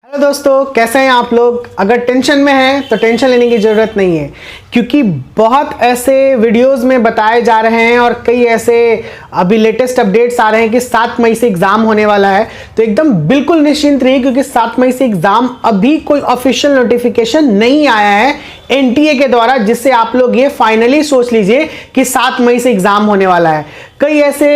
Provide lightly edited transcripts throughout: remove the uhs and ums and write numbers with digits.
Hello दोस्तों, कैसे हैं आप लोग। अगर टेंशन में हैं तो टेंशन लेने की ज़रूरत नहीं है, क्योंकि बहुत ऐसे वीडियोस में बताए जा रहे हैं और कई ऐसे अभी लेटेस्ट अपडेट्स आ रहे हैं कि 7 मई से एग्ज़ाम होने वाला है। तो एकदम बिल्कुल निश्चिंत रहिए, क्योंकि 7 मई से एग्ज़ाम अभी कोई ऑफिशियल नोटिफिकेशन नहीं आया है एनटीए के द्वारा, जिससे आप लोग ये फाइनली सोच लीजिए कि 7 मई से एग्ज़ाम होने वाला है। कई ऐसे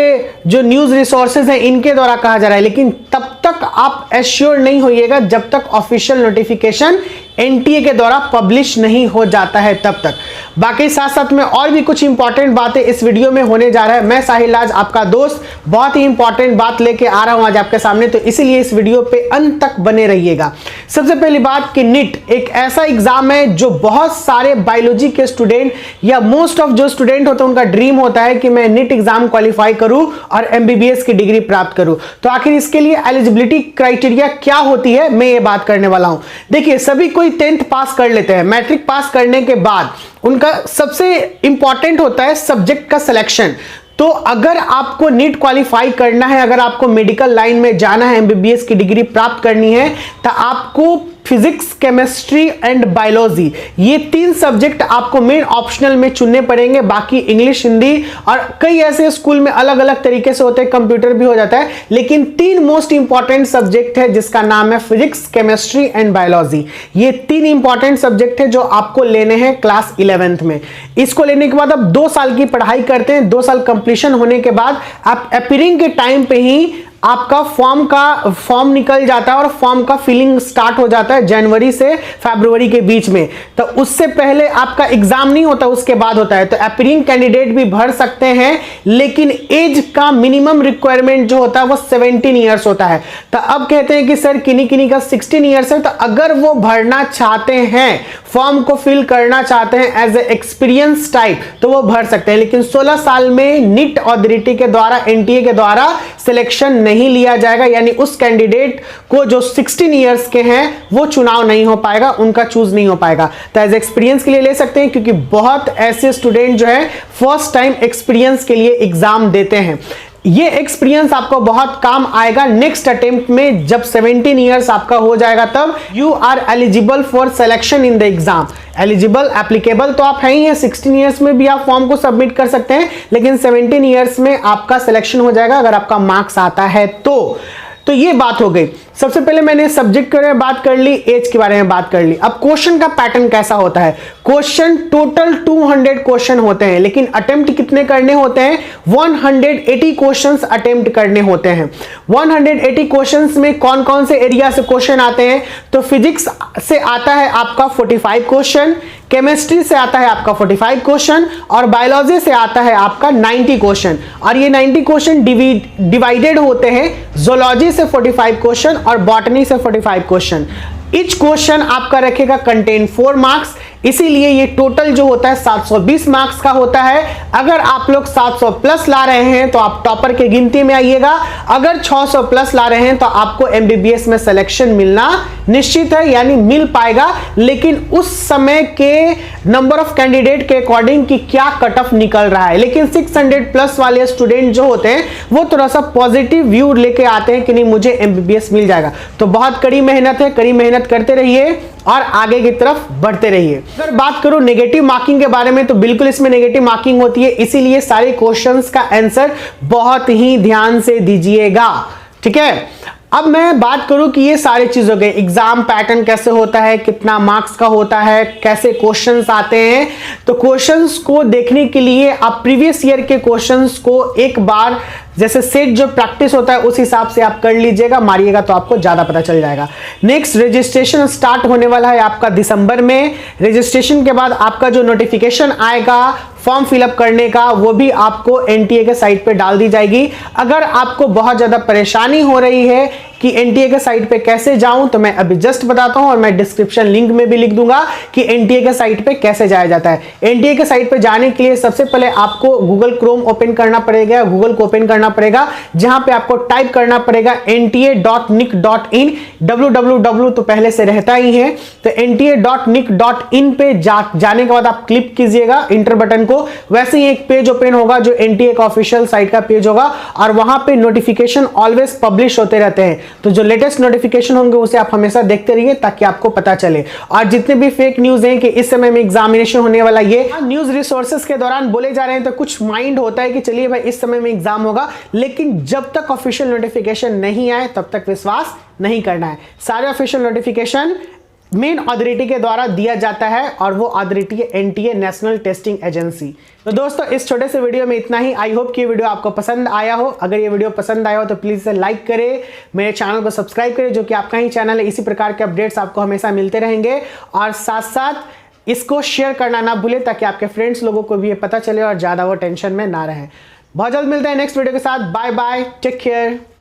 जो न्यूज़ रिसोर्सेज हैं इनके द्वारा कहा जा रहा है, लेकिन तब तक आप एश्योर नहीं होइएगा जब तक ऑफिशियल नोटिफिकेशन एनटीए के द्वारा पब्लिश नहीं हो जाता है तब तक। बाकी साथ साथ में और भी कुछ इंपॉर्टेंट बातें इस वीडियो में होने जा रहा है। मैं साहिल आज आपका दोस्त बहुत ही इंपॉर्टेंट बात लेके आ रहा हूं आज आपके सामने, तो इसीलिए इस वीडियो पे अंत तक बने रहिएगा। सबसे पहली बात कि नीट एक ऐसा एग्जाम है जो बहुत सारे बायोलॉजी के स्टूडेंट या मोस्ट ऑफ जो स्टूडेंट होते हैं उनका ड्रीम होता है कि मैं नीट एग्जाम क्वालिफाई करूं और एमबीबीएस की डिग्री प्राप्त करूं। तो आखिर इसके लिए एलिजिबिलिटी क्राइटेरिया क्या होती है, मैं ये बात करने वाला हूं। देखिए, सभी कोई 10th पास कर लेते हैं। मैट्रिक पास करने के बाद उनका सबसे इंपॉर्टेंट होता है सब्जेक्ट का सिलेक्शन। तो अगर आपको नीट क्वालिफाई करना है, अगर आपको मेडिकल लाइन में जाना है, एमबीबीएस की डिग्री प्राप्त करनी है, तो आपको फिजिक्स, केमिस्ट्री एंड बायोलॉजी ये 3 सब्जेक्ट आपको मेन ऑप्शनल में चुनने पड़ेंगे। बाकी इंग्लिश, हिंदी और कई ऐसे स्कूल में अलग अलग तरीके से होते हैं, कंप्यूटर भी हो जाता है, लेकिन 3 मोस्ट इंपॉर्टेंट सब्जेक्ट है जिसका नाम है फिजिक्स, केमिस्ट्री एंड बायोलॉजी। ये 3 इंपॉर्टेंट सब्जेक्ट है जो आपको लेने हैं क्लास 11th में। इसको लेने के बाद आप 2 साल की पढ़ाई करते हैं। 2 साल कंप्लीशन होने के बाद आप अपीयरिंग के टाइम पे ही आपका फॉर्म निकल जाता है और फॉर्म का फिलिंग स्टार्ट हो जाता है जनवरी से फरवरी के बीच में। तो उससे पहले आपका एग्जाम नहीं होता, उसके बाद होता है। तो अपीयरिंग कैंडिडेट भी भर सकते हैं, लेकिन एज का मिनिमम रिक्वायरमेंट जो होता है वो 17 ईयर्स होता है। तो अब कहते हैं कि सर किन्हीं का 16 ईयर्स है, तो अगर वो भरना चाहते हैं, फॉर्म को फिल करना चाहते हैं एज ए एक्सपीरियंस टाइप, तो वो भर सकते हैं। लेकिन 16 साल में नीट ऑथोरिटी के द्वारा, एनटीए के द्वारा सिलेक्शन नहीं लिया जाएगा, यानी उस कैंडिडेट को जो 16 इयर्स के हैं वो चुनाव नहीं हो पाएगा, उनका चूज नहीं हो पाएगा। तो एज एक्सपीरियंस के लिए ले सकते हैं, क्योंकि बहुत ऐसे स्टूडेंट जो है फर्स्ट टाइम एक्सपीरियंस के लिए एग्जाम देते हैं। ये एक्सपीरियंस आपको बहुत काम आएगा नेक्स्ट अटेम्प्ट में। जब 17 इयर्स आपका हो जाएगा तब you are eligible for selection in the exam. Eligible, applicable तो आप हैं ही हैं, 16 इयर्स में भी आप फॉर्म को सबमिट कर सकते हैं, लेकिन 17 इयर्स में आपका सिलेक्शन हो जाएगा अगर आपका मार्क्स आता है तो ये बात हो गई। सबसे पहले मैंने सब्जेक्ट के बारे में बात कर ली, एज के बारे में बात कर ली। अब क्वेश्चन का पैटर्न कैसा होता है। क्वेश्चन टोटल 200 क्वेश्चन होते हैं, लेकिन अटेम्प्ट कितने करने होते हैं, 180 क्वेश्चंस अटेम्प्ट करने होते हैं। 180 क्वेश्चंस में कौन कौन से एरिया से क्वेश्चन आते हैं, तो फिजिक्स से आता है आपका 45 क्वेश्चन, केमिस्ट्री से आता है आपका 45 क्वेश्चन और बायोलॉजी से आता है आपका 90 क्वेश्चन। और ये 90 क्वेश्चन डिवाइडेड होते हैं, जूलॉजी से 45 क्वेश्चन और बॉटनी से 45 क्वेश्चन। ईच क्वेश्चन आपका रखेगा कंटेन 4 मार्क्स, इसीलिए ये टोटल जो होता है 720 मार्क्स का होता है। अगर आप लोग 700 प्लस ला रहे हैं तो आप टॉपर के गिनती में आइएगा। अगर 600 प्लस ला रहे हैं तो आपको एमबीबीएस में सिलेक्शन मिलना निश्चित है, यानी मिल पाएगा, लेकिन उस समय के नंबर ऑफ कैंडिडेट के अकॉर्डिंग कि क्या कट ऑफ निकल रहा है। लेकिन 600 प्लस वाले स्टूडेंट जो होते हैं वो थोड़ा सा पॉजिटिव व्यू लेके आते हैं कि नहीं मुझे एमबीबीएस मिल जाएगा। तो बहुत कड़ी मेहनत है, कड़ी मेहनत करते रहिए और आगे की तरफ बढ़ते रहिए। अगर बात करूं नेगेटिव मार्किंग के बारे में, तो बिल्कुल इसमें नेगेटिव मार्किंग होती है, इसीलिए सारे क्वेश्चंस का आंसर बहुत ही ध्यान से दीजिएगा, ठीक है। अब मैं बात करूं कि ये सारी चीजों के एग्जाम पैटर्न कैसे होता है, कितना मार्क्स का होता है, कैसे क्वेश्चंस आते हैं। तो क्वेश्चंस को देखने के लिए आप प्रीवियस ईयर के क्वेश्चंस को एक बार जैसे सेट जो प्रैक्टिस होता है उस हिसाब से आप कर लीजिएगा, मारिएगा तो आपको ज्यादा पता चल जाएगा। नेक्स्ट रजिस्ट्रेशन स्टार्ट होने वाला है आपका दिसंबर में। रजिस्ट्रेशन के बाद आपका जो नोटिफिकेशन आएगा फॉर्म फिलअप करने का, वो भी आपको एनटीए के साइट पे डाल दी जाएगी। अगर आपको बहुत ज्यादा परेशानी हो रही है कि एनटीए के साइट पे कैसे जाऊं, तो मैं अभी जस्ट बताता हूं और मैं डिस्क्रिप्शन लिंक में भी लिख दूंगा कि एनटीए के साइट पे कैसे जाया जाता है। एनटीए के साइट पे जाने के लिए सबसे पहले आपको गूगल क्रोम ओपन करना पड़ेगा, गूगल को ओपन करना पड़ेगा, जहां पे आपको टाइप करना पड़ेगा nta.nic.in। www तो पहले से रहता ही है, तो nta.nic.in पे जाने के बाद आप क्लिक कीजिएगा इंटर बटन को। वैसे ही एक पेज ओपन होगा जो एनटीए का ऑफिशियल साइट का पेज होगा, और वहां पे नोटिफिकेशन ऑलवेज पब्लिश होते रहते हैं। तो जो लेटेस्ट नोटिफिकेशन होंगे उसे आप हमेशा देखते रहिए ताकि आपको पता चले। और जितने भी फेक न्यूज हैं कि इस समय में एग्जामिनेशन होने वाला, ये न्यूज रिसोर्सेज के दौरान बोले जा रहे हैं, तो कुछ माइंड होता है कि चलिए भाई इस समय में एग्जाम होगा, लेकिन जब तक ऑफिशियल नोटिफिकेशन नहीं आए तब तक विश्वास नहीं करना है। सारे ऑफिशियल नोटिफिकेशन मेन अथॉरिटी के द्वारा दिया जाता है और वो अथॉरिटी है एनटीए, नेशनल टेस्टिंग एजेंसी। तो दोस्तों इस छोटे से वीडियो में इतना ही। आई होप कि ये वीडियो आपको पसंद आया हो। अगर ये वीडियो पसंद आया हो तो प्लीज इसे लाइक करें, मेरे चैनल को सब्सक्राइब करें जो कि आपका ही चैनल है। इसी प्रकार के अपडेट्स आपको हमेशा मिलते रहेंगे और साथ साथ इसको शेयर करना ना भूलें ताकि आपके फ्रेंड्स लोगों को भी ये पता चले और ज्यादा वो टेंशन में ना रहे। बहुत जल्द मिलते हैं नेक्स्ट वीडियो के साथ। Bye bye, take care.